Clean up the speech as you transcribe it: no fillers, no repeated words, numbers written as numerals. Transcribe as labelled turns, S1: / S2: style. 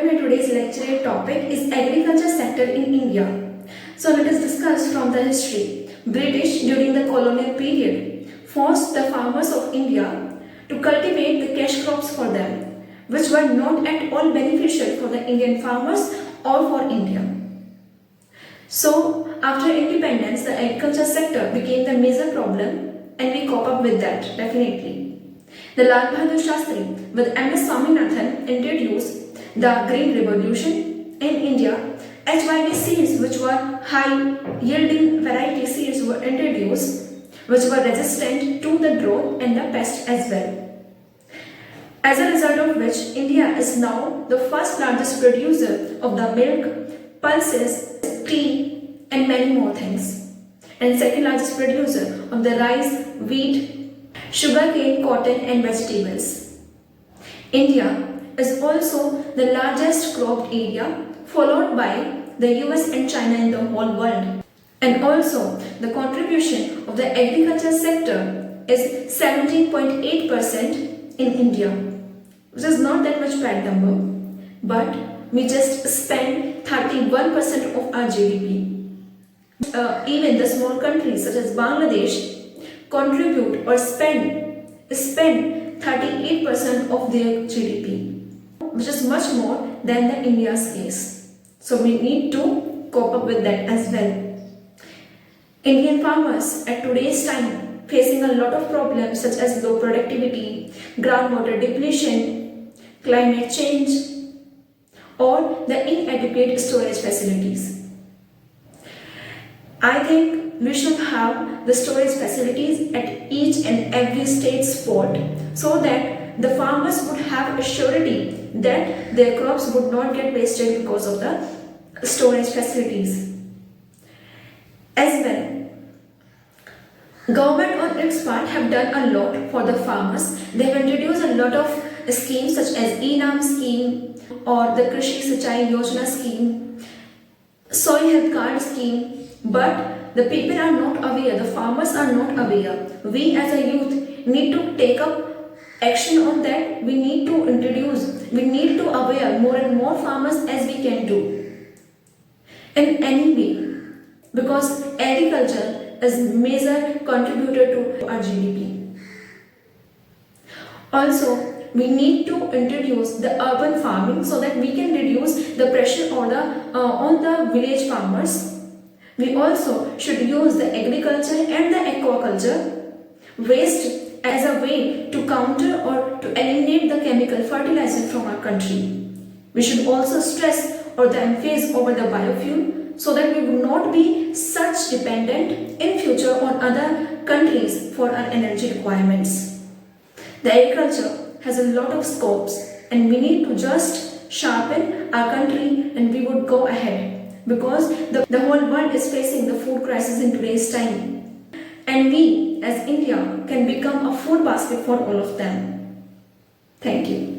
S1: welcome to today's lecture. Topic is agriculture sector in India. So let us discuss from the history. British during the colonial period forced the farmers of India to cultivate the cash crops for them, which were not at all beneficial for the Indian farmers or for India. So after independence, the agriculture sector became the major problem and we cope up with that definitely. The Lal Bahadur Shastri with M.S. Swaminathan introduced the Green Revolution in India. HYV seeds, which were high yielding variety seeds, were introduced, which were resistant to the drought and the pest as well. As a result of which, India is now the first largest producer of the milk, pulses, tea and many more things. And second largest producer of the rice, wheat, sugarcane, cotton and vegetables. India is also the largest cropped area, followed by the US and China in the whole world. And also the contribution of the agriculture sector is 17.8% in India, which is not that much bad number, but we just spend 31% of our GDP. Even the small countries such as Bangladesh contribute or spend 38% of their GDP, which is much more than the India's case. So we need to cope up with that as well. Indian farmers at today's time facing a lot of problems such as low productivity, groundwater depletion, climate change, or the inadequate storage facilities. I think we should have the storage facilities at each and every state spot so that the farmers would have a surety that their crops would not get wasted because of the storage facilities. As well, government on its part have done a lot for the farmers. They have introduced a lot of schemes such as ENAM scheme or the Krishi Sinchai Yojana scheme, Soil Health Card scheme. But the people are not aware, the farmers are not aware. We as a youth need to take up action on that. We need to introduce, we need to aware more and more farmers as we can do in any way, because agriculture is major contributor to our GDP. Also, we need to introduce the urban farming so that we can reduce the pressure on the village farmers. We also should use the agriculture and the aquaculture waste as a way to counter or to eliminate the chemical fertilizer from our country. We should also stress or the emphasis over the biofuel so that we will not be such dependent in future on other countries for our energy requirements. The agriculture has a lot of scopes and we need to just sharpen our country and we would go ahead. Because the whole world is facing the food crisis in today's time. And we as India can become a food basket for all of them. Thank you.